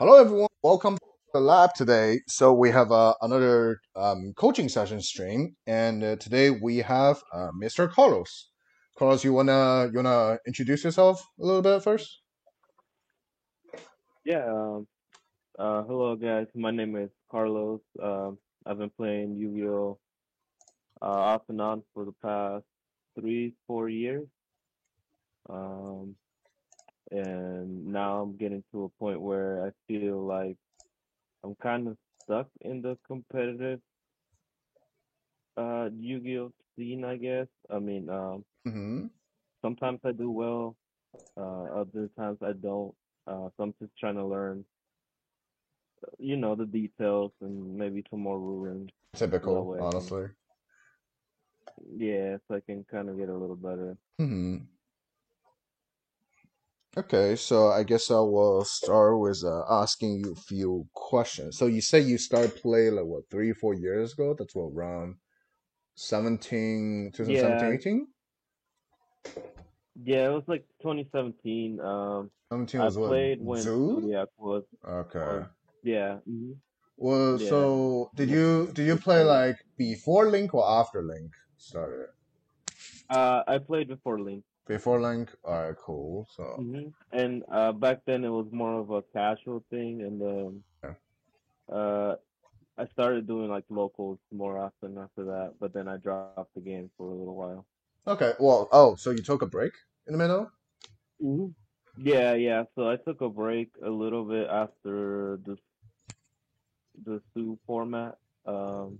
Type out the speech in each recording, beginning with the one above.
Hello, everyone. Welcome to the lab today. So we have another coaching session stream, and today we have Mr. Carlos. Carlos, you wanna introduce yourself a little bit first? Yeah, hello guys. My name is Carlos. I've been playing Yu-Gi-Oh! Off and on for the past 3, 4 years. Um, and now I'm getting to a point where I feel like I'm kind of stuck in the competitive Yu-Gi-Oh! Scene, I guess. Mm-hmm. Sometimes I do well, other times I don't. So I'm just trying to learn, the details and maybe some more rulings so that Typical, way I can honestly. Yeah, so I can kind of get a little better. Hmm. Okay, so I guess I will start with asking you a few questions. So you say you started playing like what 3, 4 years ago? That's what around 2017, Yeah, 18? yeah, it was like 2017. 17 I was what played when Zoo? Zodiac Okay. was yeah, Well, yeah, so did and you it play started. like before Link or after Link started? I played before Link. Before Link? Alright, cool. So And back then it was more of a casual thing, and yeah. uh, I started doing like locals more often after that. But then I dropped the game for a little while. Okay, well, so you took a break in the middle? hmm Yeah, yeah. So I took a break a little bit after the Sue format. Um,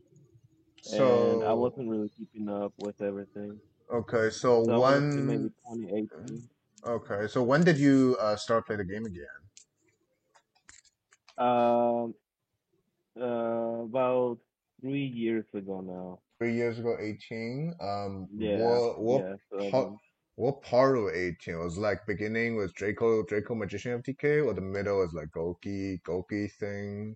and I So wasn't really keeping up with everything. okay, so So I want to say when maybe 2018. okay, so when did you start playing the game again? Um, about 3 years ago now. 3 years ago, 18. Yeah, What yeah. So I've part been. what part of 18 was like beginning with Draco Magician of TK, or the middle was like Goki thing?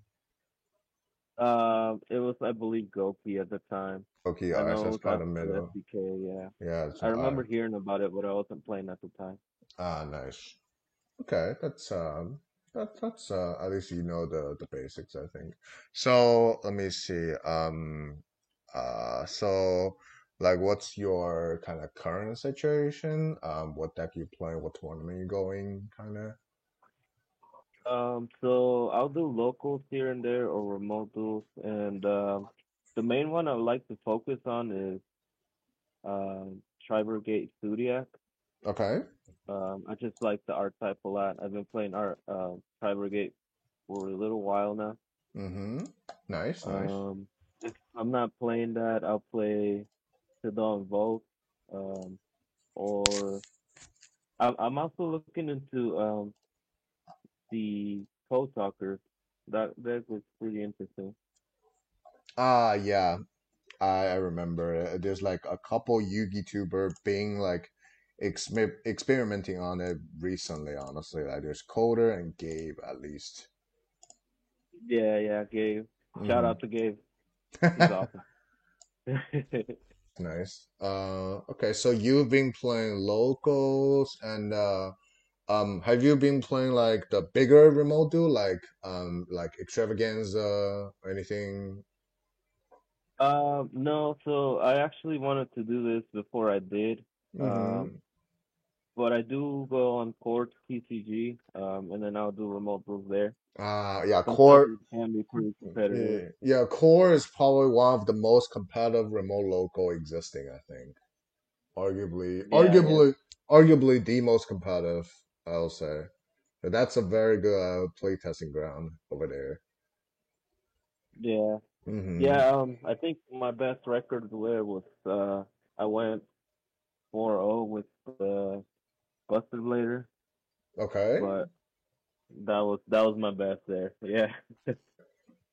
It was I believe Gopi at the time. Goki, I alright, so know that's it was part of the after middle. SDK. Yeah, Yeah, I so remember hearing about it, but I wasn't playing at the time. nice. Okay, that's at least you know the basics, I think. So let me see. So like, what's your kind of current situation? What deck you playing? What tournament you going? Kind of. So I'll do locals here and there or remote duels, and the main one I would like to focus on is Tribergate Studiac. Okay. I just like the art type a lot. I've been playing art Tri-Brigade for a little while now. Mm-hmm. Nice, nice. Um, if I'm not playing that, I'll play Sidon Volt. Um, or I'm also looking into the Code Talkers. That was pretty interesting. Yeah. I remember it. There's like a couple Yugi tuber being like experimenting on it recently, honestly. Like there's Coder and Gabe at least. Yeah, yeah, Gabe. Shout Hmm. out to Gabe. He's awesome. Nice. Okay, so you've been playing locals and have you been playing like the bigger remote duel like Extravaganza or anything? No, so I actually wanted to do this before I did. Mm-hmm. Um, but I do go on court TCG, and then I'll do remote duels there. Yeah, Sometimes Core it can be pretty competitive. yeah, Core is probably one of the most competitive remote local existing, I think. Arguably, Yeah, yeah, arguably, arguably the most competitive, I'll say. But that's a very good playtesting ground over there. yeah, Mm-hmm. yeah. I think my best record there was I went 4-0 with the Buster Blader, Okay. but that was my best there. Yeah.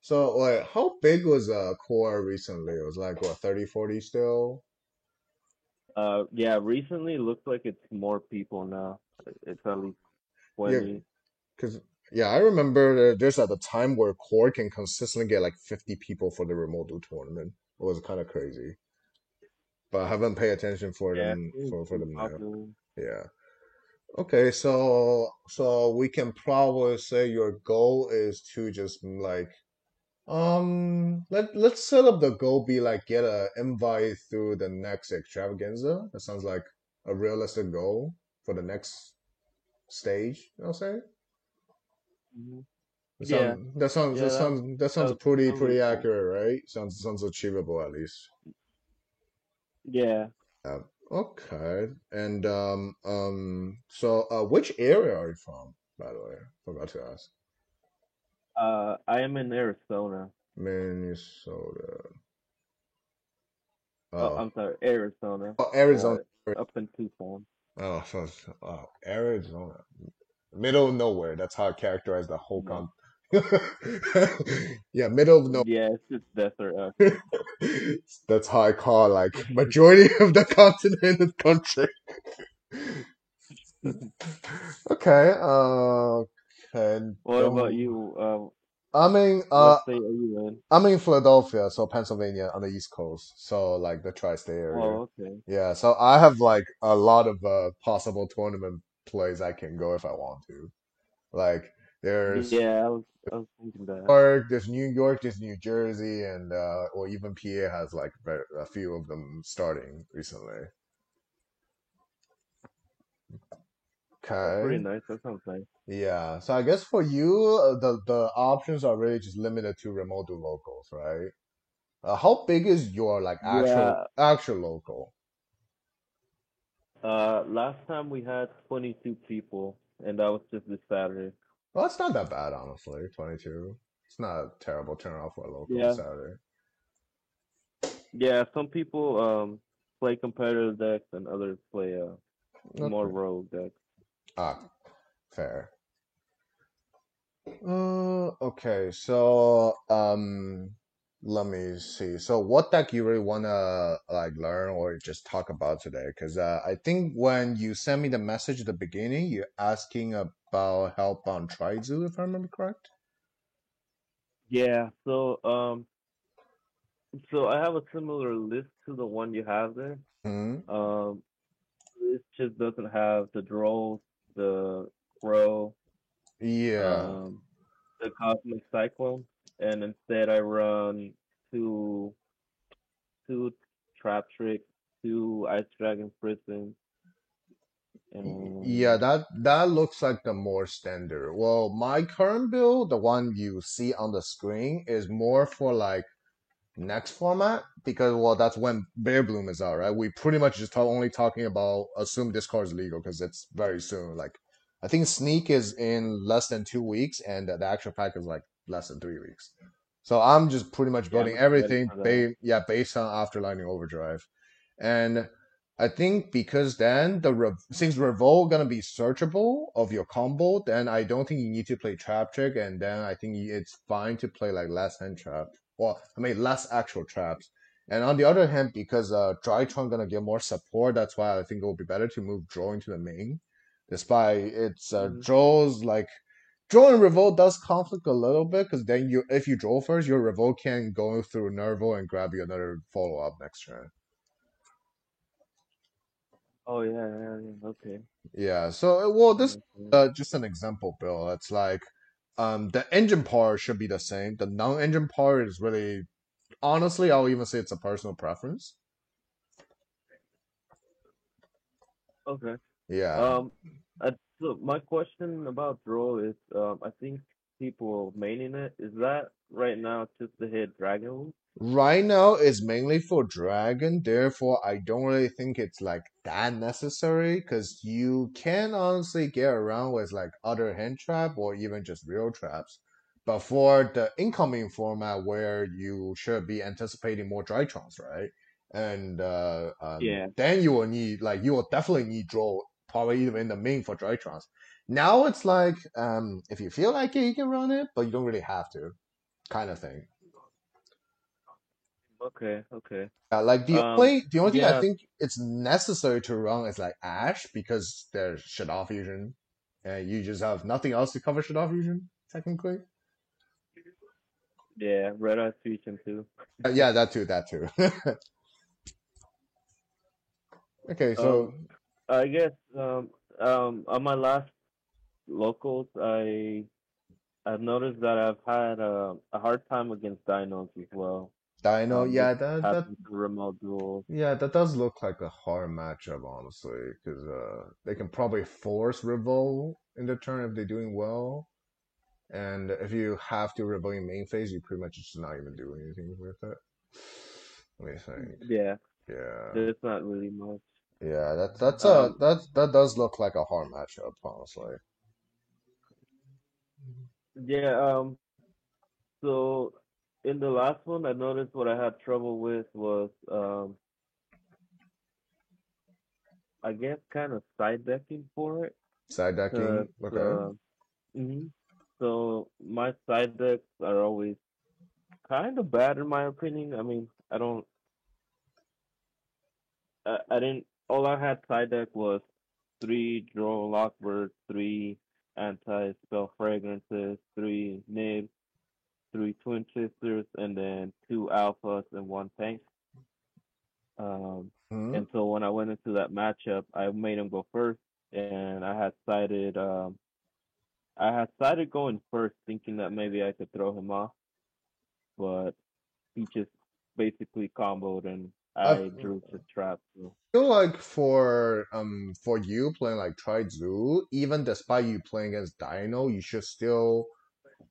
So, like, how big was Core recently? It was like what 30, 40 still? Yeah. Recently, it looks like it's more people now. It's at least Yeah, 20. because yeah, I remember there's at the time where Core can consistently get like 50 people for the remote duel tournament. It was kind of crazy, but I haven't paid attention for Yeah, them it's for pretty them now. popular. Yeah. Okay, so we can probably say your goal is to just like let's set up the goal be like get a invite through the next extravaganza. That sounds like a realistic goal for the next stage, I'll say. Hmm. That Yeah, sound that sounds that yeah, sounds that that sounds was, pretty that was pretty cool. accurate, right? Sounds achievable at least. Yeah. Yeah. Okay. And so which area are you from, by the way? Forgot to ask. I am in Arizona. Minnesota. Oh, Oh, I'm sorry, Arizona, oh, Arizona. but up in Tucson. Oh, oh, Arizona. Middle of nowhere. That's how I characterize the whole Yeah, con. Yeah, middle of yeah, it's just desert nowhere. actually. That's how I call like majority of the continent and country. Okay. And What about you? I'm in What state are you in? I'm in Philadelphia, so Pennsylvania on the East Coast, so like the tri-state area. Oh, okay. Yeah, so I have like a lot of possible tournament plays I can go if I want to. Like there's Yeah, I was thinking that. New York, there's New Jersey, and or even PA has like a few of them starting recently. That's pretty Okay. nice. That sounds nice. Yeah, so I guess for you, the options are really just limited to remote to locals, right? How big is your like Yeah. actual local? Last time we had 22 people, and that was just this Saturday. Well, it's not that bad, honestly. 22. It's not a terrible turnout for a local Yeah. Saturday. Yeah. Some people play competitive decks, and others play more Okay. rogue decks. Ah, fair. Okay. So, let me see. So, what deck you really wanna like learn or just talk about today? Because I think when you sent me the message at the beginning, you're asking about help on Trizu, if I remember correct. Yeah. So I have a similar list to the one you have there. Hmm. Um, this just doesn't have the drones, the crow, Yeah. um, the cosmic cyclone, and instead I run two two trap tricks, two ice dragon prison, Yeah, and that looks like the more standard. Well, my current build, the one you see on the screen, is more for like next format because well, that's when Bear Bloom is out, right? We pretty much just only talking about assume Discord is legal because it's very soon. Like, I think Sneak is in less than 2 weeks, and the actual pack is like less than 3 weeks. So I'm just pretty much yeah, I'm building excited everything, for that. yeah, based on After Lightning Overdrive. And I think because then since Revolt gonna be searchable of your combo, then I don't think you need to play Trap Trick, and then I think it's fine to play like less hand trap. Well, I mean less actual traps. And on the other hand, because Drytron gonna get more support, that's why I think it will be better to move Draw into the main. Despite its Hmm. draws like Draw and Revolt does conflict a little bit because then you if you draw first, your Revolt can go through Nervo and grab you another follow up next turn. Oh yeah, yeah, yeah. Okay. Yeah, so well, That this makes sense. just an example, Bill. It's like the engine part should be the same. The non-engine part is really honestly, I'll even say it's a personal preference. Okay. Yeah. Um, so my question about draw is, I think people maining it is that right now just to hit Dragon Loop? Right now it's mainly for Dragon, therefore I don't really think it's like that necessary because you can honestly get around with like other hand trap or even just real traps. But for the incoming format where you should be anticipating more Drytrons, right? And Yeah. then you will need like you will definitely need draw probably even in the main for Drytrons. Now it's like if you feel like it, you can run it, but you don't really have to, kind of thing. Okay. Okay. Like Um. the only thing I Yeah. think it's necessary to run is like Ash because there's Shadow Fusion, and you just have nothing else to cover Shadow Fusion technically. Yeah. Red Eye Fusion too. Yeah, that too, that too. Okay, Um. so I guess. On my last locals, I've noticed that I've had a hard time against dinos as well. Dino, Just yeah, that having to remote duels. yeah, that does look like a hard matchup, honestly, because they can probably force Revolt in the turn if they're doing well, and if you have to Revolt in main phase, you pretty much just not even do anything with it. Let me think. Yeah, Yeah, there's not really much. yeah, Um, that does look like a hard matchup, honestly. yeah. So in the last one, I noticed what I had trouble with was I guess kind of side decking for it. Side Cause decking, okay. mhm. So my side decks are always kind of bad in my opinion. I mean, I didn't. All I had side deck was three drone lockbirds, three anti spell fragrances, three nibs, three twin sisters, and then two alphas and one tank. Um, Hmm. and so when I went into that matchup, I made him go first, and I had sided going first, thinking that maybe I could throw him off, but he just basically comboed and I I drew to trap. So feel like for you playing like Tri Zoo, even despite you playing against Dino, you should still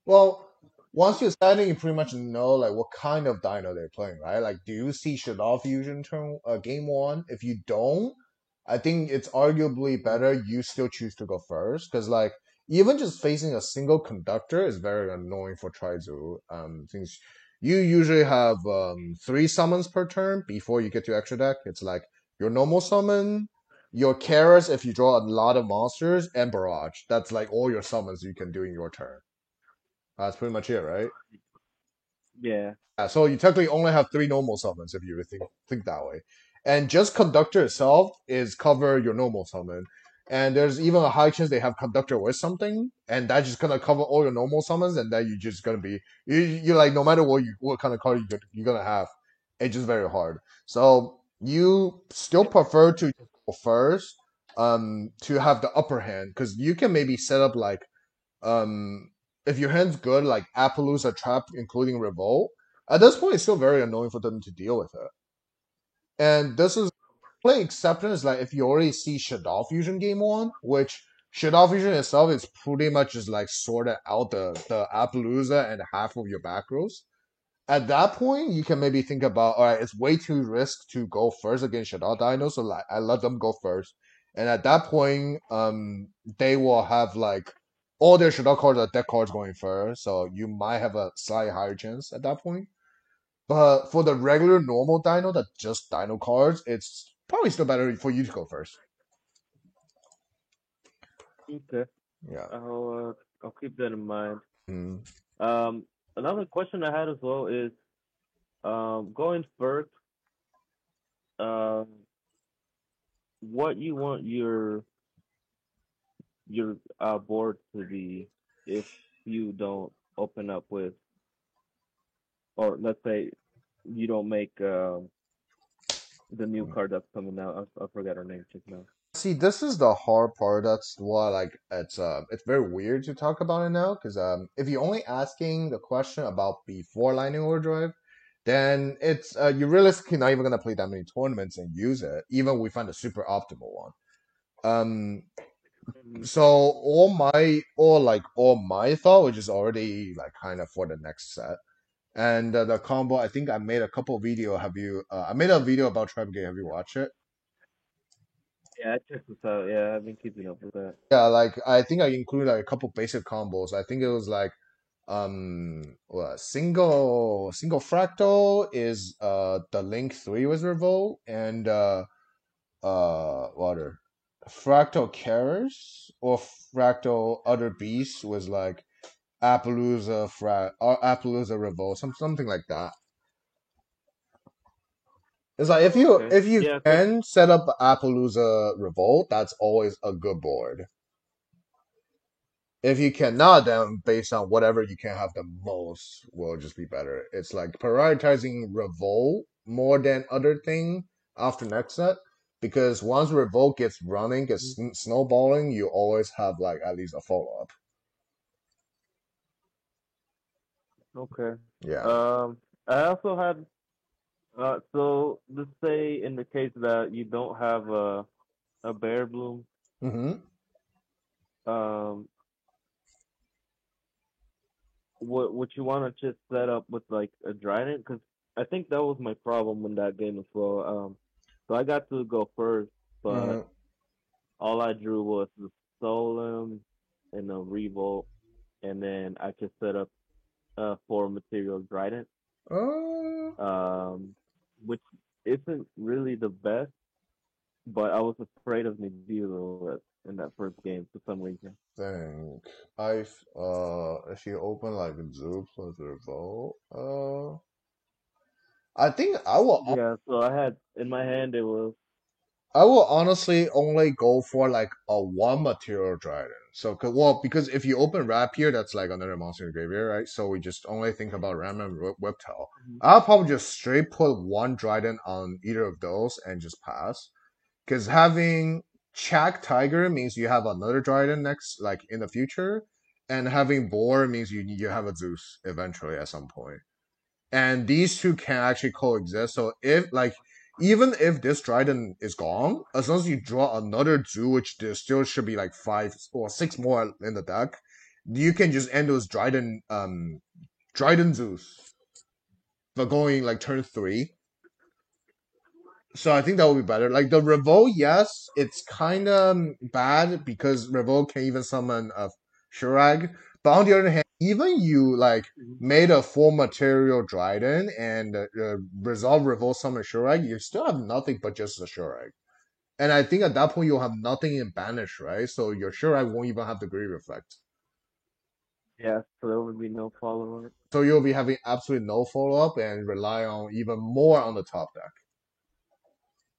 well, once you're starting, you pretty much know like what kind of dino they're playing, right? Like, do you see Shaddoll Fusion turn game one? If you don't, I think it's arguably mhm. better you still choose to go first, because like even just facing a single conductor is very annoying for Trizu. Since you usually have three summons per turn before you get to extra deck. It's like your normal summon, your Karas if you draw a lot of monsters, and Barrage. That's like all your summons you can do in your turn. That's pretty much it, right? Yeah. Yeah, so you technically only have three normal summons if you really think that way. And just Conductor itself is cover your normal summon. And there's even a high chance they have Conductor with something, and that's just gonna cover all your normal summons, and then you're just gonna be you're like no matter what kind of card you're gonna have, it's just very hard. So you still prefer to go first, to have the upper hand, because you can maybe set up like um, if your hand's good, like Appaloosa Trap, including Revolt, at this point, it's still very annoying for them to deal with it. And this is only exception is like if you already see Shaddoll Fusion game one, which Shaddoll Fusion itself is pretty much just like sorted out the Appaloosa and half of your back rows. At that point, you can maybe think about, all right, it's way too risk to go first against Shadow Dino, so like I let them go first. And at that point, they will have like all their Shadow cards are deck cards going first, so you might have a slightly higher chance at that point. But for the regular normal Dino that just Dino cards, it's probably still better for you to go first. Okay. Yeah. I'll keep that in mind. Mm. Um, Another question I had as well is going first. Um, what you want your board to be if you don't open up with, or let's say you don't make the new card that's coming out. I forgot her name just now. See, this is the hard part. That's why, like, it's very weird to talk about it now. Because if you're only asking the question about before Lightning Overdrive, then it's you're realistically not even gonna play that many tournaments and use it, even we find a super optimal one. Um, Mhm. so all my thought, which is already like kind of for the next set, and the combo. I think I made a couple video. Have you? I made a video about Trap Game. Have you watched it? Yeah, I checked this out. Yeah, I've been keeping up with that. Yeah, like I think I included like a couple basic combos. I think it was like single fractal is the link 3 was revolt and what other fractal carriers or fractal other beasts was like Appaloosa revolt something like that. It's like Okay. if you Yeah, cause can set up Appaloosa revolt, that's always a good board. If you cannot, then based on whatever you can have the most will just be better. It's like prioritizing revolt more than other thing after next set. because once revolt gets running, Mhm. gets snowballing, you always have like at least a follow up. Okay. Yeah. Um, I also had so let's say in the case that you don't have a bear bloom, Mm-hmm. um, what you want to just set up with like a Trident? Because I think that was my problem in that game as well. So I got to go first, but Mm-hmm. all I drew was the Solemn and the Revolt, and then I just set up four material Trident, Uh, um, which isn't really the best, but I was afraid of Nibiru in that first game for some reason. think if you open like Zoo plus Revolt, I think Yeah, so I had in my hand it was. I will honestly only go for like a one material Dragon. So, well, because if you open Rapier, that's like another monster in the graveyard, right? So we just only think about Ram and Whiptail. Mhm. I'll probably just straight put one Dryden on either of those and just pass. Because having Chak Tiger means you have another Dryden next, like in the future, and having Boar means you have a Zeus eventually at some point, and these two can actually coexist. So if like even if this Dryden is gone, as long as you draw another zoo, which there still should be like five or six more in the deck, you can just end those Dryden zoos for going like turn three. So I think that would be better. Like the Revolt, yes, it's kind of bad because Revolt can even summon a Shurag. But on the other hand, even you like Mhm. made a full material Dryden and resolve Revolt summon Shurag, you still have nothing but just a Shurag. And I think at that point you'll have nothing in Banish, right? So your Shurag won't even have the Grief effect. Yeah, so there would be no follow up. So you'll be having absolutely no follow up and rely on even more on the top deck.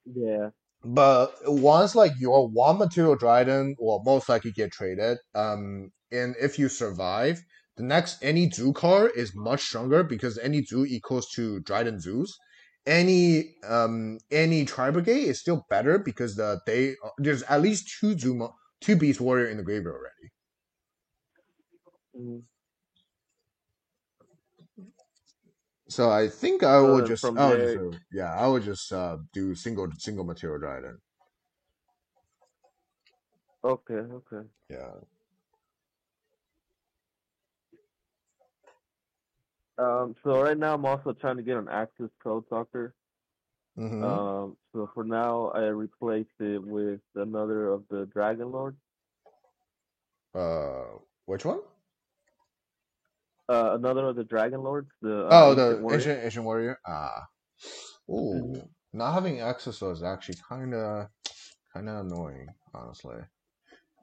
Yeah. But once like your one material Dryden will most likely get traded, and if you survive, the next any zoo card is much stronger because any zoo equals to Dryden zoos. Any Tri Brigade is still better because there's at least two Beast Warrior in the graveyard already. Mhm. So I think I So would then just from I would just there, yeah I would just do single material Dryden. okay, okay. Yeah. So right now I'm also trying to get an Axis Code Talker. Mm-hmm. So for now I replaced it with another of the Dragon Lords. Which one? Another of the Dragon Lords, the Oh, Ancient the Warrior. ancient warrior. Ah, ooh, Hmm. not having access was actually kind of annoying, honestly.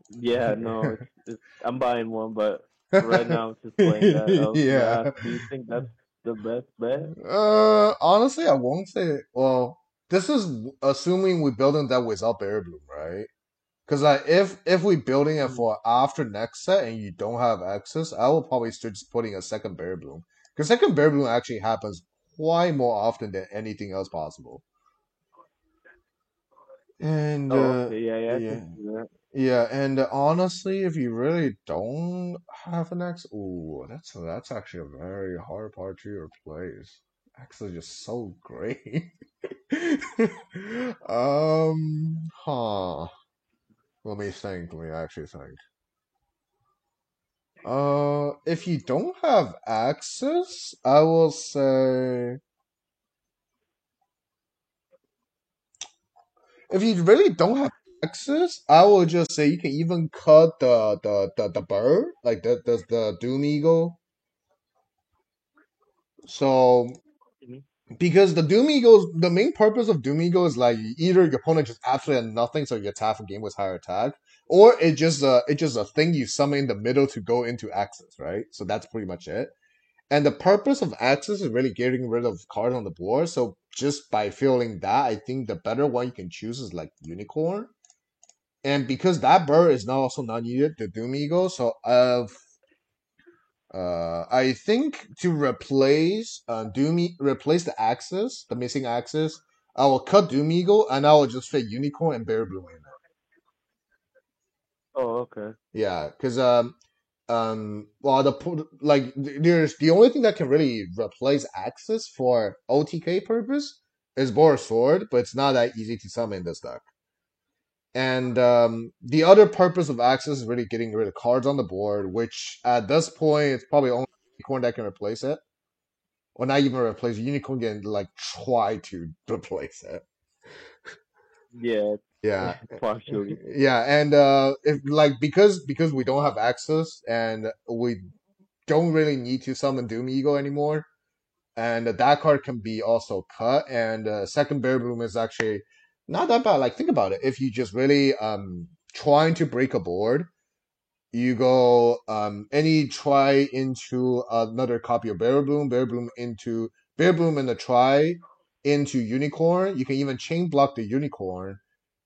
Yeah, no, it's I'm buying one, but right now I'm just playing that. I was gonna Yeah. ask, do you think that's the best bet? Honestly, I won't say. Well, this is assuming we're building that without Berry Bloom, right? Because like if we building it Mhm. for after next set and you don't have access, I will probably start just putting a second Berry Bloom. Because second Berry Bloom actually happens quite more often than anything else possible. And Oh, okay, yeah, yeah, I can yeah, see that. yeah, and honestly, if you really don't have an X, ooh, that's actually a very hard part to replace. X is just so great. Huh. Let me think. Let me actually think. If you don't have access, I will say if you really don't have access, I will just say you can even cut the bird, like the Doom Eagle. So Mhm. because the Doom Eagles, the main purpose of Doom Eagle is like either your opponent just absolutely had nothing, so you gets half a game with higher attack, or it's just a thing you summon in the middle to go into access, right? So that's pretty much it. And the purpose of access is really getting rid of cards on the board. So just by feeling that, I think the better one you can choose is like Unicorn. And because that bird is now also not needed, the Doom Eagle. So I think to replace replace the axis, the missing axis, I will cut Doom Eagle and I will just fit Unicorn and Bear Bloom in it. Oh, okay. Yeah, because well, there's the only thing that can really replace Axis for OTK purpose is Boar Sword, but it's not that easy to summon in this deck. And the other purpose of Axis is really getting rid of cards on the board, which at this point it's probably only Unicorn that can replace it. Or not even replace it. Unicorn can like try to replace it. Yeah, Yeah. partially. Yeah, and if like because we don't have access and we don't really need to summon Doom Eagle anymore, and that card can be also cut. And second Bear Boom is actually not that bad. Like think about it. If you just really trying to break a board, you go any try into another copy of Bear Boom into Bear Boom and the try into Unicorn. You can even chain block the Unicorn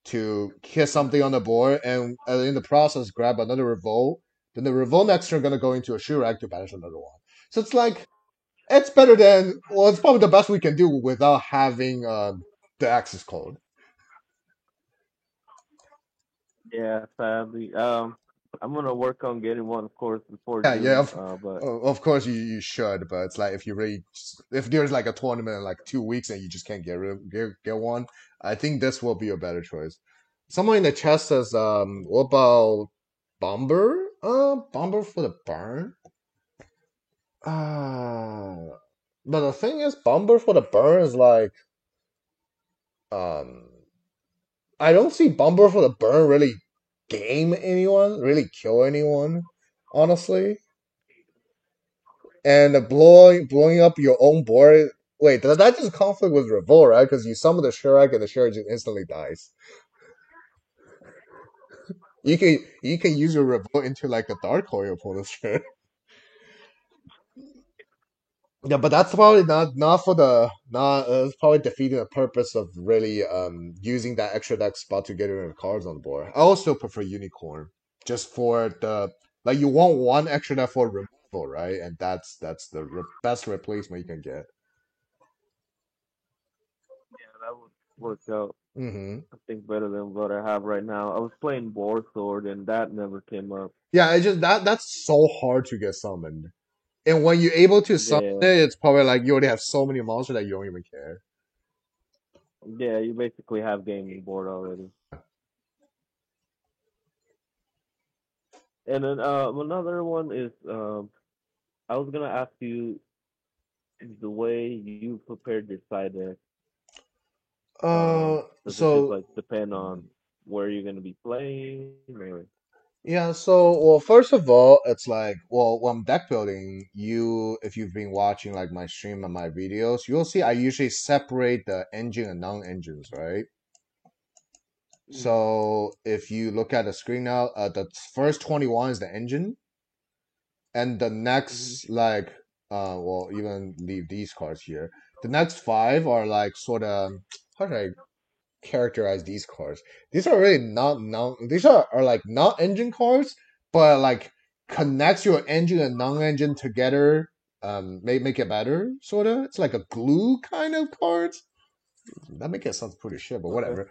to hit something on the board, and in the process grab another Revolt. Then the Revolt next turn gonna go into a Shirak to banish another one. So it's like it's better than well, it's probably the best we can do without having the access code. Yeah, sadly. I'm gonna work on getting one, of course, before Yeah, yeah, Doom. But of course you should, but it's like if you really if there's like a tournament in like 2 weeks and you just can't get one, I think this will be a better choice. Someone in the chat says, what about Bomber? Bomber for the burn. But the thing is, Bomber for the burn is like, um, I don't see Bomber for the burn really game anyone, really kill anyone, honestly. And blowing up your own board. Wait, does that just conflict with Revolt, right? Because you summon the Shirak and the Shirak just instantly dies. You can use your Revolt into like a Dark Hole your opponent's turn. Yeah, but that's probably not for the not it's probably defeating the purpose of really using that extra deck spot to get rid of cards on the board. I also prefer Unicorn just for the like you want one extra deck for removal, right? And that's the best replacement you can get. yeah, that would work out. Hmm. I think better than what I have right now. I was playing Boar Sword, and that never came up. Yeah, it's just that's so hard to get summoned. And when you're able to summon Yeah, it, it's probably like you already have so many monsters that you don't even care. yeah, you basically have gaming board already. And then another one is I was gonna ask you the way you prepared your side deck. Does it just So like depend on where you're gonna be playing, or? yeah, so well, first of all, it's like well, when I'm deck building, you if you've been watching like my stream and my videos, you'll see I usually separate the engine and non-engines, right? Mhm, So if you look at the screen now, the first 21 is the engine, and the mhm, next like well, even leave these cards here. The next five are like sort of how should I characterize these cars. These are really not non. These are like not engine cars, but like connects your engine and non-engine together. Make it better, sort of. It's like a glue kind of cards. That make it sound pretty shit, but okay. whatever.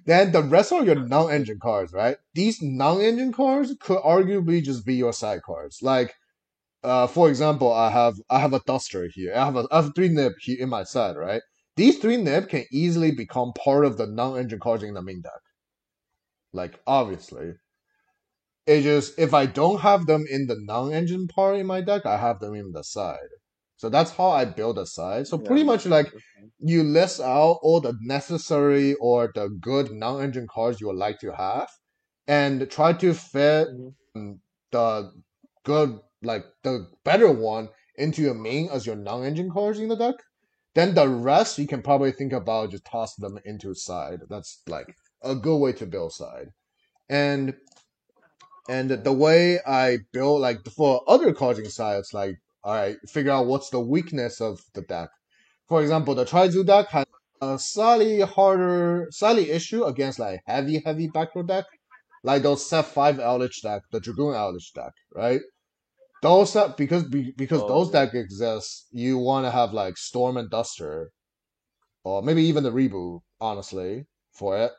Then the rest are your non-engine cars, right? These non-engine cars could arguably just be your side cars. Like, for example, I have a duster here. I have three nib here in my side, right? These three nib can easily become part of the non-engine cards in the main deck. Like obviously, it just if I don't have them in the non-engine part in my deck, I have them in the side. So that's how I build a side. So Yeah, pretty much like makes sense. you list out all the necessary or the good non-engine cards you would like to have, and try to fit Mhm. the good like the better one into your main as your non-engine cards in the deck. Then the rest you can probably think about just toss them into side. That's like a good way to build side. And the Okay. way I build like for other carding styles, like all right, figure out what's the weakness of the deck. For example, the Trizu deck has a slightly harder, slightly issue against like heavy backrow deck, like those set five Eldritch deck, the Dragoon Eldritch deck, right? Those because Oh those yeah. deck exist, you want to have like Storm and Duster or maybe even the reboot, honestly, for it.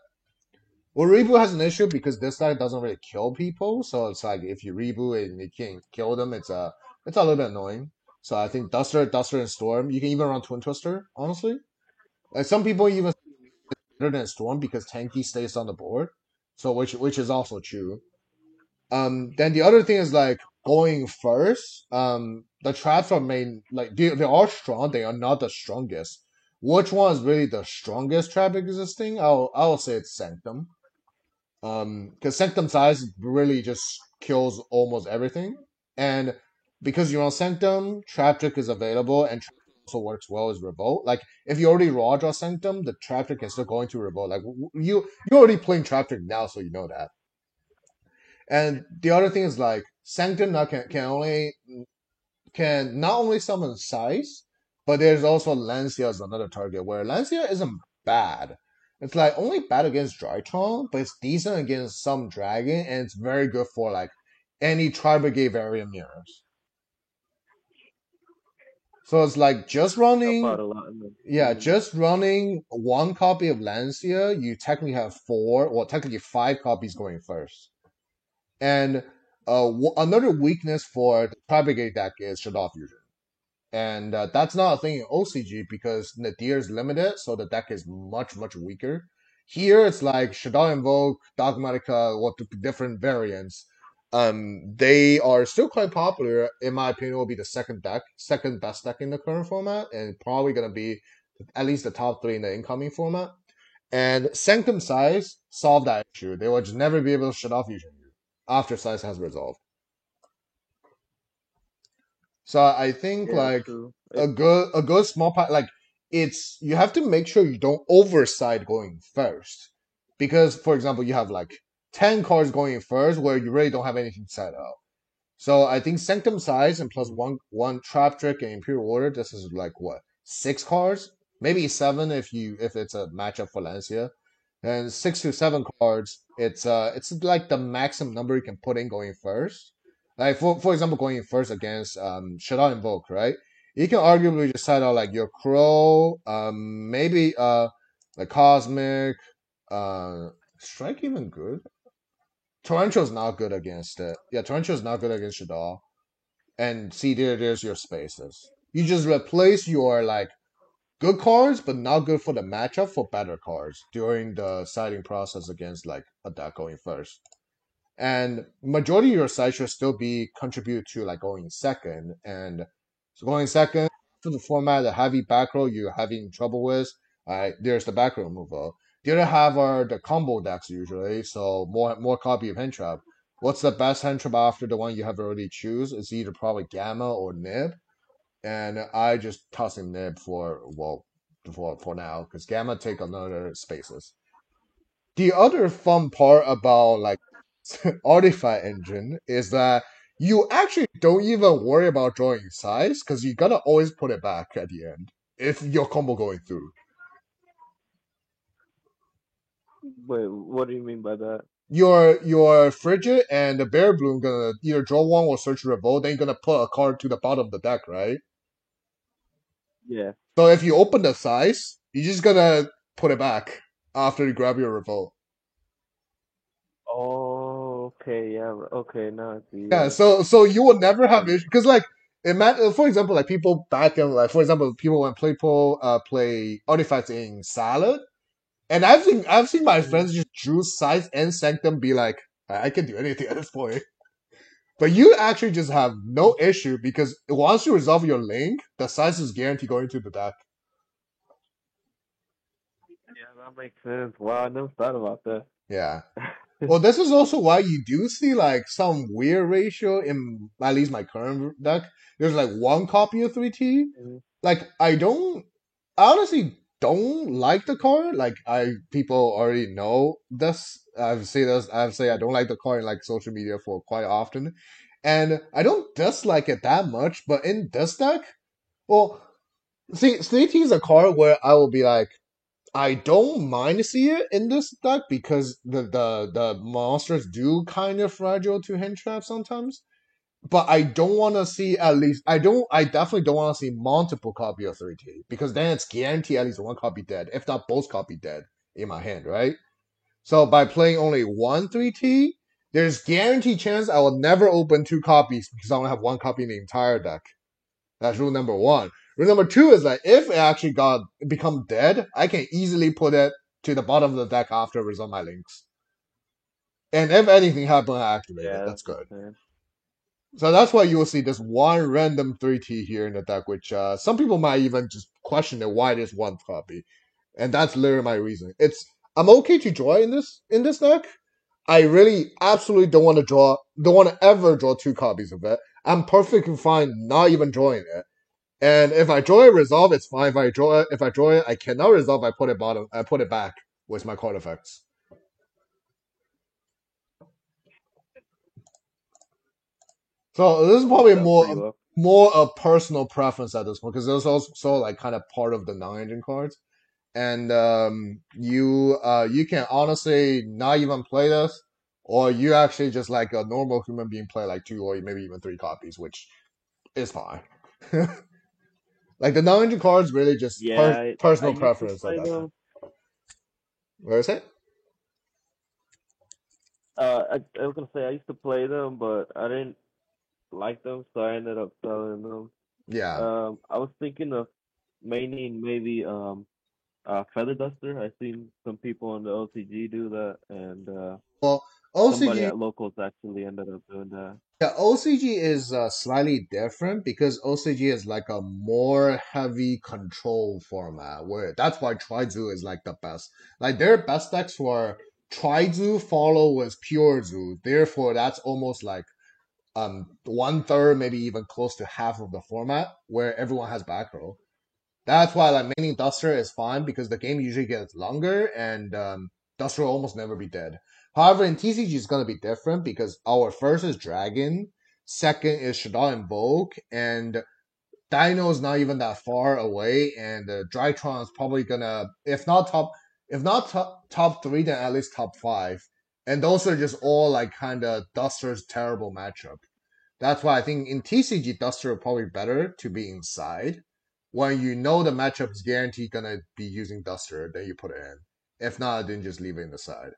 Well, reboot has an issue because this guy doesn't really kill people, so it's like if you reboot and you can't kill them, it's a little bit annoying. So I think Duster, and Storm. You can even run Twin Twister, honestly. And some people even better than Storm because Tanky stays on the board. So which is also true. Then the other thing is like going first. The traps are main like they are strong. They are not the strongest. Which one is really the strongest trap existing? I'll say it's Sanctum. Because Sanctum size really just kills almost everything, and because you're on Sanctum, Trap Trick is available, and Trap Trick also works well as Revolt. Like if you already raw draw Sanctum, the Trap Trick is still going to Revolt. Like you're already playing Trap Trick now, so you know that. And the other thing is like Sanctum now can not only summon Size, but there's also Lancia as another target where Lancia isn't bad. It's like only bad against Drytron, but it's decent against some dragon, and it's very good for like any Tri-Brigade variant mirrors. So it's like just Help running, out a lot in the yeah, just running one copy of Lancia, you technically have four, well, technically five copies going first. And another weakness for the Tri-Brigade deck is Shadow Fusion. And that's not a thing in OCG because Nadir is limited, so the deck is much weaker. Here it's like Shadow Invoke, Dogmatica, what the different variants. They are still quite popular. In my opinion, will be the second best deck in the current format, and probably gonna be at least the top three in the incoming format. And Sanctum Size solved that issue. They will just never be able to shut off Fusion after Size has resolved. So I think Yeah, like true. a good small part like it's you have to make sure you don't overside going first. Because for example you have like 10 cards going first where you really don't have anything set up. So I think Sanctum Size and plus Mm. one Trap Trick and Imperial Order, this is like what, 6 cards? Maybe seven if it's a matchup for Lancia. And 6 to 7 cards, it's like the maximum number you can put in going first. Like for example, going first against Shadow Invoke, right? You can arguably just set out like your Crow, maybe like Cosmic, Strike even good. Torrential's not good against it. Yeah, Torrential's not good against Shadow. And see there's your spaces. You just replace your like good cards, but not good for the matchup for better cards during the siding process against like a deck going first. And majority of your side should still be contribute to like going second. And so going second to the format, the heavy back row you're having trouble with, there's the back row removal. The other half are the combo decks usually, so more copy of hand trap. What's the best hand trap after the one you have already choose? It's either probably Gamma or Nib, and I just tossing Nib for for now because Gamma take another spaces. The other fun part about like Artifact Engine is that you actually don't even worry about drawing size because you gotta always put it back at the end if your combo going through. Wait, what do you mean by that? Your Frigid and the Bear Bloom gonna either draw one or search Revolt, then you're gonna put a card to the bottom of the deck, right? Yeah. So if you open the size, you're just gonna put it back after you grab your Revolt. Oh, okay, yeah, okay, now I see, Yeah, yeah. so you will never have Um, issues because like for example, like people back in like for example, people when play artifacts in Salad, and I've seen my mhm. friends just drew size and Sanctum be like, I can do anything at this point. But you actually just have no issue because once you resolve your link, the size is guaranteed going to the deck. Yeah, that makes sense. Wow, I never thought about that. Yeah. Well, this is also why you do see like some weird ratio in at least my current deck. There's like one copy of 3T. Mhm. Like I honestly don't like the card. Like people already know this. I've say I don't like the card in like social media for quite often. And I don't dislike it that much, but in this deck, well, see, 3T is a card where I will be like, I don't mind to see it in this deck because the monsters do kind of fragile to hand trap sometimes. but I don't want to see at least I definitely don't want to see multiple copy of 3T because then it's guaranteed at least one copy dead, if not both copy dead in my hand, right? So by playing only one 3T, there's guaranteed chance I will never open two copies because I only have one copy in the entire deck. That's rule number one. Rule number two is that if it actually got become dead, I can easily put it to the bottom of the deck after resolve my links. And if anything happens, I activate it. Yeah, That's that's good. insane. So that's why you will see this one random 3T here in the deck, which some people might even just question it why there's one copy. And that's literally my reason. I'm okay to draw in this deck. I really absolutely don't want to ever draw two copies of it. I'm perfectly fine not even drawing it. And if I draw it resolve, it's fine. If I draw it, I cannot resolve, I put it back with my card effects. So this is It works probably out pretty well. more a personal preference at this point because it's also like kind of part of the 9 engine cards. And you can honestly not even play this, or you actually just like a normal human being play like two or maybe even three copies, which is fine. Like the 9 engine cards really just Yeah, I personal used to preference at play that point. them. Where is it? I was gonna say I used to play them, but I didn't like them, so I ended up selling them. Yeah. I was thinking of maybe Feather Duster. I seen some people on the OCG do that, and Well, somebody OCG at locals actually ended up doing that. Yeah, OCG is slightly different because OCG is like a more heavy control format where that's why Trizu is like the best. Like their best decks were Trizu follow with Pure Zoo. Therefore, that's almost like one third, maybe even close to half of the format where everyone has back row. That's why like maining Duster is fine because the game usually gets longer and Duster will almost never be dead. However, in TCG it's gonna be different because our first is Dragon, second is Shaddoll Invoke, and Dino is not even that far away, and Drytron is probably gonna, if not top three, then at least top five. And those are just all like kind of Duster's terrible matchup. That's why I think in TCG, Duster are probably better to be inside. When you know the matchup is guaranteed gonna be using Duster, then you put it in. If not, then just leave it in the side.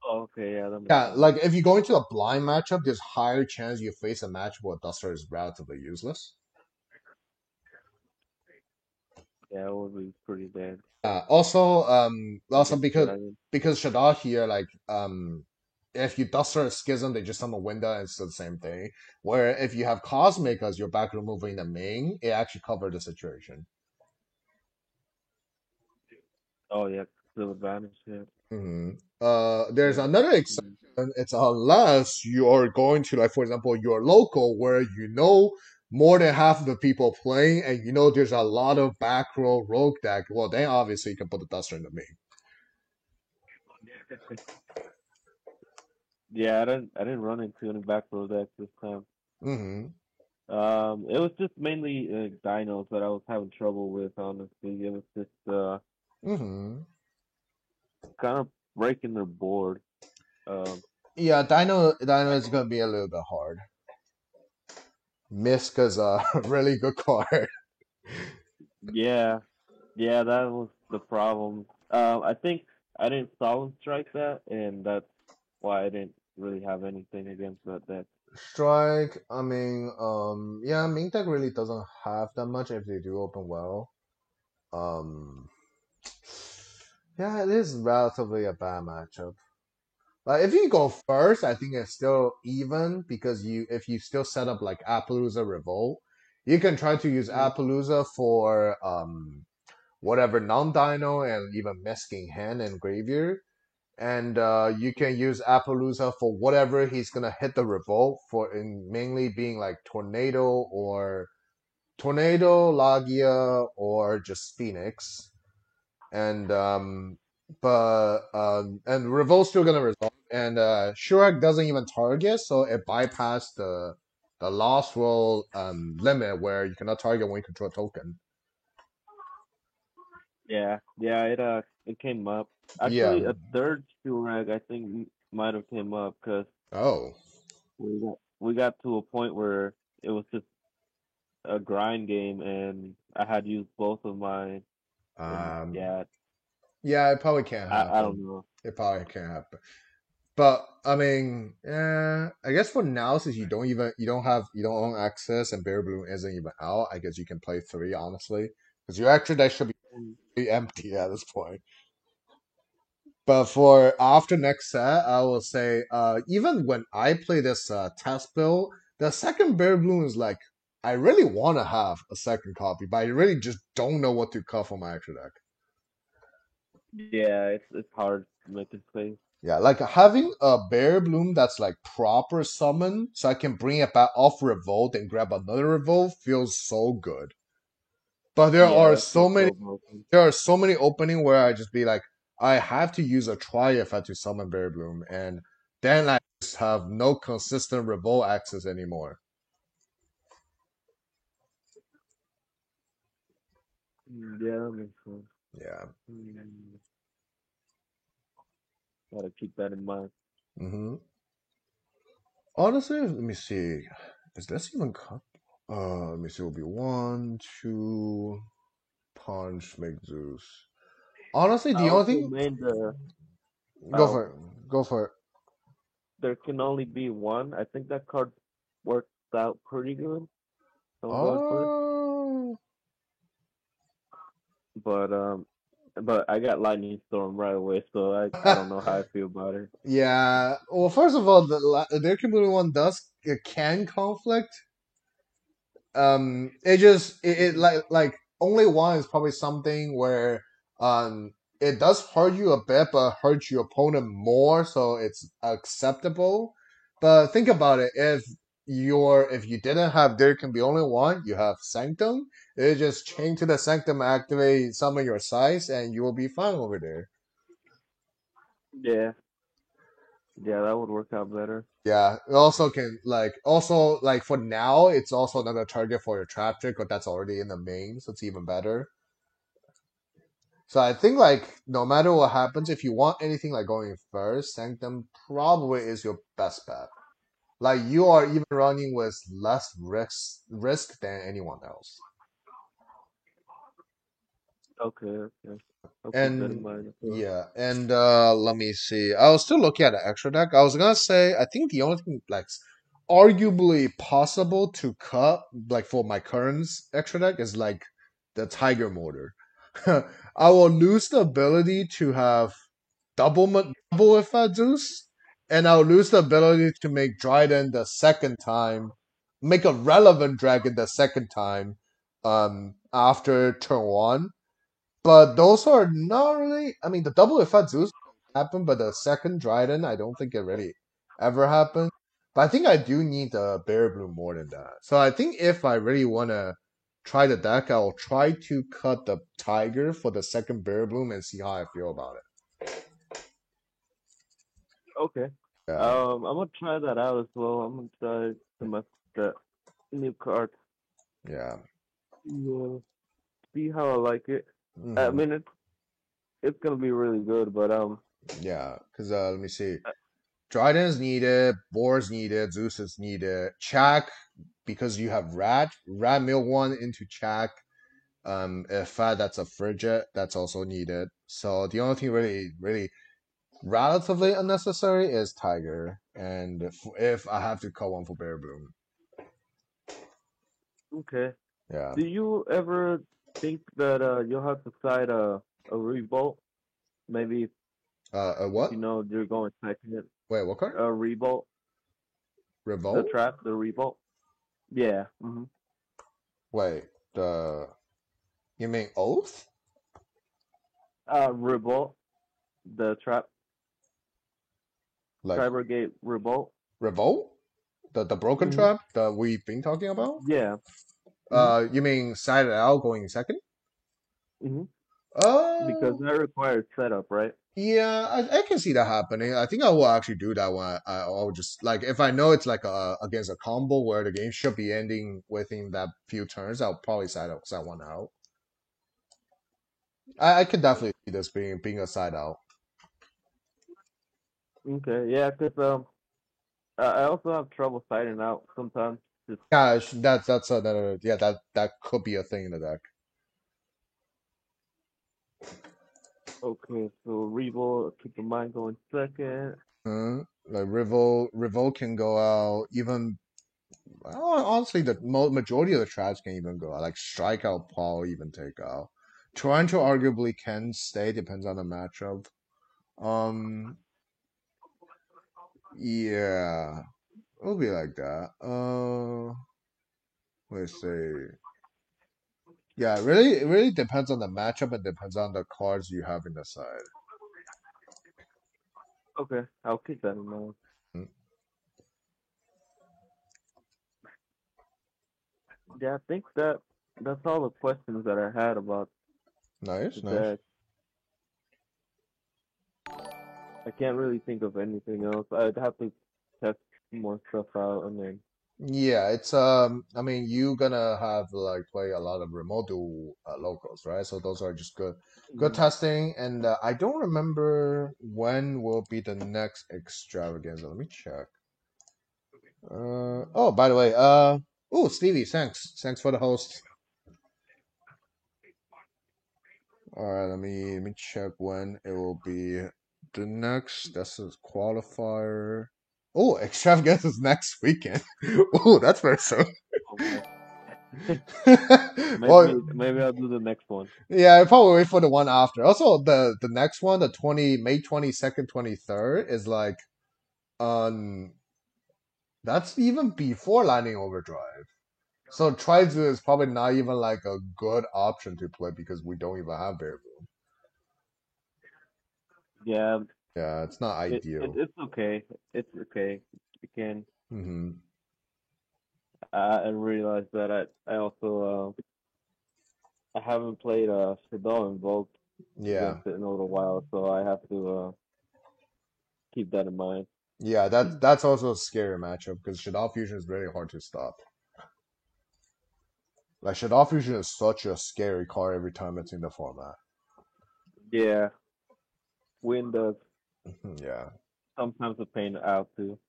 Oh, okay, yeah, that makes Yeah, sense. like if you go into a blind matchup, there's higher chance you face a match where Duster is relatively useless. Yeah, it would be pretty bad Also against Dragon. because Shadar here, like if you Duster a Schism, they just summon Winda, and it's the same thing. Where if you have Cosmic as your back remover in the main, it actually covers the situation. Oh yeah, still advantage. Yeah. Mhm. There's Yeah. another exception. Mm. It's unless you are going to, like, for example, your local where you know more than half of the people playing, and you know there's a lot of back row rogue deck. Well, then obviously you can put the Duster in the main. Yeah, I didn't run into any back row decks this time. Hmm. It was just mainly dinos that I was having trouble with. Honestly, it was just Hmm. kind of breaking their board. Um, Yeah, Dino is gonna be a little bit hard. Miska's a really good card. yeah, yeah, that was the problem. I think I didn't Solemn Strike that, and that's why I didn't really have anything against that deck. Strike, I mean, yeah, main deck really doesn't have that much if they do open well. Um, yeah, it is relatively a bad matchup. Like if you go first, I think it's still even because if you still set up like Appaloosa Revolt, you can try to use Mm. Appaloosa for whatever non-dino and even Mesking Hand and Graveyard. And you can use Appaloosa for whatever he's gonna hit the revolt for in mainly being like Tornado, Lagia, or just Phoenix. And and Revolt's still gonna resolve. And Shurak doesn't even target, so it bypassed the lost roll limit where you cannot target when you control a token. Yeah, yeah, it came up. Yeah. Actually, a third Shurag I think might have came up because Oh. what is that? we got to a point where it was just a grind game, and I had used both of mine, and Um, yeah, yeah, it probably can't I don't happen. know. It probably can't happen. But I mean, I guess for now, since you don't own access and Bear Bloom isn't even out, I guess you can play three honestly, because your extra deck should be Mm, pretty empty at this point. But for after next set, I will say, even when I play this test build, the second Bear Bloom is like, I really want to have a second copy, but I really just don't know what to cut for my extra deck. yeah, it's hard to make it play. Yeah, like having a Bear Bloom that's like proper summon, so I can bring it back off Revolt and grab another Revolt feels so good. But Yeah, that feels so broken. there are so many opening where I just be like, I have to use a Triumph to summon Bear Bloom, and then I just have no consistent Revolt access anymore. Yeah, that makes sense. Yeah. Mm, gotta keep that in mind. hmm Honestly, let me see. Is this even cut? Let me see. It will be one, two, punch, make Zeus. Honestly, I the only also thing. made Go uh for it. Go for it. there can only be one. I think that card works out pretty good. So I'm going for it. Oh, But I got Lightning Storm right away, so I don't know how I feel about it. yeah. Well, first of all, the Community one does it can conflict. It like only one is probably something where it does hurt you a bit, but hurts your opponent more, so it's acceptable. But think about it: if you didn't have there can be only one, you have Sanctum. It just change to the Sanctum, activate summon your size, and you will be fine over there. Yeah, yeah, that would work out better. Yeah, it also can like for now, it's also another target for your trap trick, but that's already in the main, so it's even better. So I think like no matter what happens, if you want anything like going first, Sanctum probably is your best bet. Like you are even running with less risk than anyone else. Okay, okay. I'll keep that in And mind as well. yeah, and let me see. I was still looking at the extra deck. I was gonna say I think the only thing like arguably possible to cut like for my current extra deck is like the Tiger Motor. I will lose the ability to have double effect Zeus, and I'll lose the ability to make Dryden the second time, make a relevant dragon the second time, after turn one. But those are not really. I mean, the double effect Zeus happened, but the second Dryden, I don't think it really ever happened. But I think I do need the Bear Bloom more than that. So I think if I really want to try the deck, I'll try to cut the Tiger for the second Bear Bloom and see how I feel about it. Okay. Yeah, I'm gonna try that out as well. I'm gonna try some of the new cards. yeah. Yeah. See how I like it. I hmm mean, it's gonna be really good, but Yeah, because let me see. Dryden is needed, Boar is needed, Zeus is needed, Chak, because you have Rat mill one into Chak. If that's a frigid, that's also needed. So the only thing really relatively unnecessary is Tiger, and if I have to call one for Bear Bloom, okay. yeah. Do you ever think that you'll have to side a revolt? Maybe if What? you know you're going second, Wait, what card? a revolt, the Revolt? trap, the revolt. Yeah. Wait, the you mean Oath? Revolt, the trap, Like Cybergate revolt. Revolt? The broken hmm trap that we've been talking about? Yeah. hmm You mean Side Out going second? hmm Because Uh, that requires setup, right? yeah, I can see that happening. I think I will actually do that one. I'll just like if I know it's like against a combo where the game should be ending within that few turns, I'll probably side one out. I could definitely see this being a side out. Okay. Yeah, 'cause I also have trouble siding out sometimes. Just Yeah, that's another. Yeah, that could be a thing in the deck. okay, so Revo, keep in mind going second. Like Rivol can go out. Even honestly, the majority of the traps can even go out. Like Strikeout Paul even take out. Toronto arguably can stay, depends on the matchup. Um, yeah, it'll be like that. Let's see. Yeah, it really depends on the matchup and depends on the cards you have in the side. Okay, I'll keep that in mind. Mm, Yeah, I think that's all the questions that I had about the nice, nice. deck. I can't really think of anything else. I'd have to test more stuff out and then. Yeah, it's I mean you gonna have like play a lot of remote duel locals, right? So those are just good Mhm. testing. And I don't remember when will be the next extravaganza. Let me check. Oh, by the way, oh Stevie, thanks for the host. All right, let me check when it will be the next. That's a qualifier. Oh, extravaganza is next weekend. Oh, that's very soon. Oh my. Well, Maybe I'll do the next one. yeah, I probably wait for the one after. Also, the next one, the May 22nd, 23rd, is like um that's even before Lightning Overdrive. So Trizu is probably not even like a good option to play because we don't even have Bear Boom. Yeah, Yeah, it's not ideal. it's okay. It's okay. You can. Hmm. I realize that I also I haven't played Shaddoll Invoked Yeah. against it in a little while, so I have to keep that in mind. Yeah, that's also a scary matchup because Shadow Fusion is very hard to stop. Like Shadow Fusion is such a scary card every time it's in the format. Yeah, wind does Yeah. sometimes a pain out too.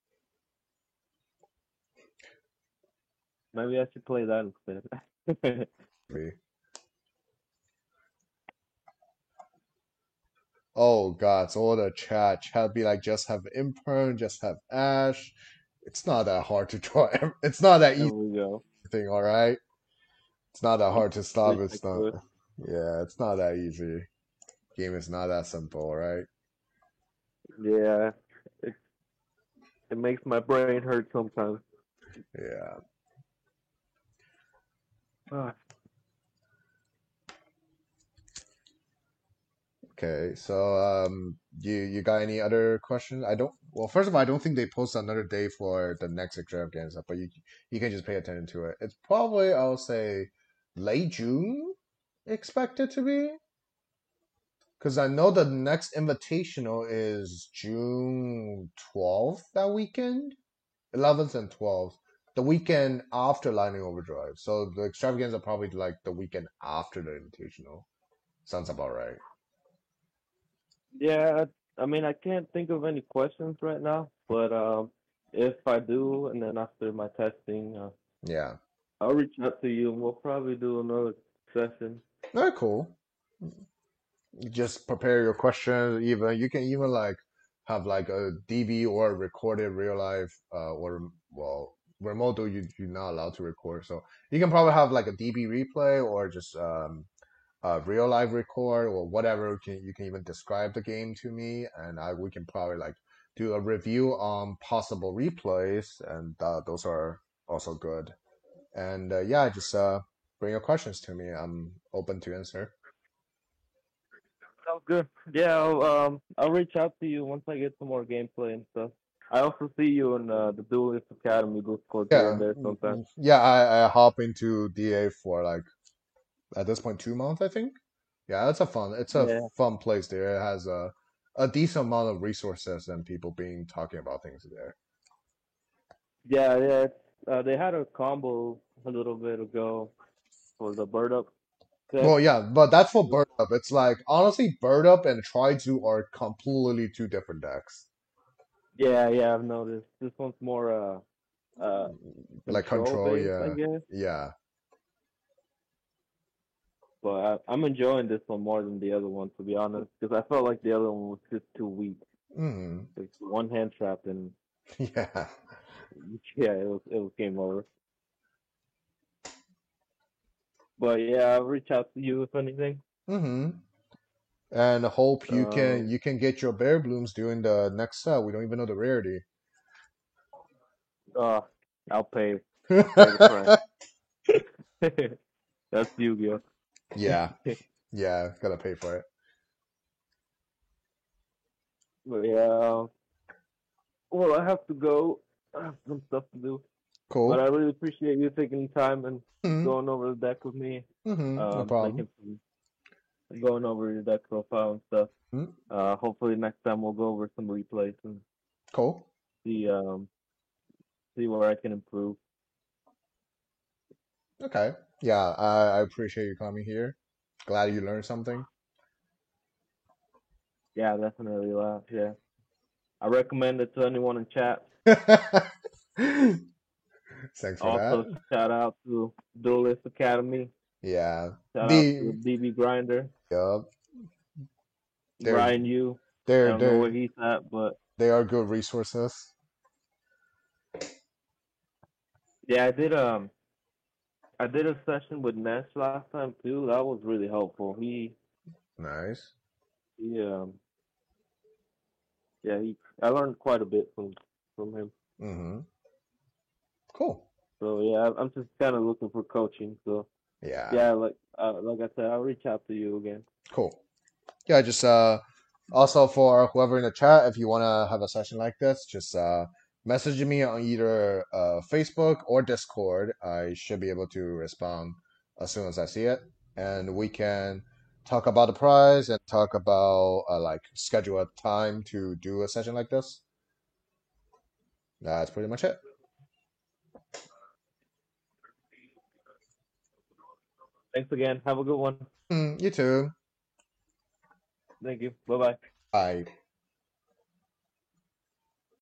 Maybe I should play that instead. Oh god, so all the chat be like just have imperm, just have ash. It's not that hard to draw. It's not that There easy we go. thing, all right? It's not that hard to At stop. least I It's not. could. Yeah, it's not that easy. Game is not that simple, all right? Yeah, it it makes my brain hurt sometimes. Yeah. Ah, Okay, so you got any other questions? I don't. Well, first of all, I don't think they post another day for the next extravaganza, but you can just pay attention to it. It's probably I'll say late June expected to be. Because I know the next invitational is June 12th that weekend, 11th and 12th, the weekend after Lightning Overdrive. So the extravaganza probably like the weekend after the invitational. Sounds about right. yeah, I mean I can't think of any questions right now, but if I do, and then after my testing, Yeah. I'll reach out to you, and we'll probably do another session. Very cool. You just prepare your questions. Even you can even like have like a DV or recorded real life or well remote though you're not allowed to record. So you can probably have like a DB replay or just real live record or whatever you can even describe the game to me and we can probably like do a review on possible replays and those are also good and yeah just bring your questions to me. I'm open to answer. Sounds good. Yeah, I'll reach out to you once I get some more gameplay and stuff. I also see you in the Duelist Academy Discord here and Yeah, there sometimes. yeah, I hop into DA for like at this point 2 months I think. Yeah, it's a Yeah, fun place there. It has a decent amount of resources and people being talking about things there. yeah. They had a combo a little bit ago for the Bird Up set. Well, yeah, but that's for Bird Up. It's like honestly, Bird Up and Try to are completely two different decks. Yeah, yeah, I've noticed. This one's more uh Like control control, based, I yeah, guess. yeah. But I'm enjoying this one more than the other one, to be honest, because I felt like the other one was just too weak. Mm, Like one hand trap, and yeah. yeah, it was game over. But yeah, I'll reach out to you if anything. Mm-hmm. And hope Um, you can get your bear blooms during the next set. We don't even know the rarity. uh, I'll pay the price. That's Yu-Gi-Oh. Yeah, yeah, gotta pay for it. But yeah, well, I have to go. I have some stuff to do. But I Cool. really appreciate you taking the time and Mm-hmm. going over the deck with me. No problem. Making some, going over your deck profile and stuff. Mm, Hopefully next time we'll go over some replays and cool. see see where I can improve. Okay. Yeah, I appreciate you coming here. Glad you learned something. Yeah, definitely. Yeah, I recommend it to anyone in chat. Thanks for Also, that. shout out to Duelist Academy. Yeah. Shout out to The BB Grinder, yeah, they're Ryan Yu. I they're don't know where they're he's at, but they are good resources. yeah, I did a session with Nesh last time too. That was really helpful. Nice. He yeah, I learned quite a bit from him. Mm-hmm. Cool. So yeah, I'm just kind of looking for coaching. So Yeah. yeah, like I said, I'll reach out to you again. Cool. Yeah, just also for whoever in the chat, if you wanna have a session like this, just message me on either Facebook or Discord. I should be able to respond as soon as I see it, and we can talk about the prize and talk about like schedule a time to do a session like this. That's pretty much it. Thanks again. Have a good one. You too. Thank you. Bye bye. Bye.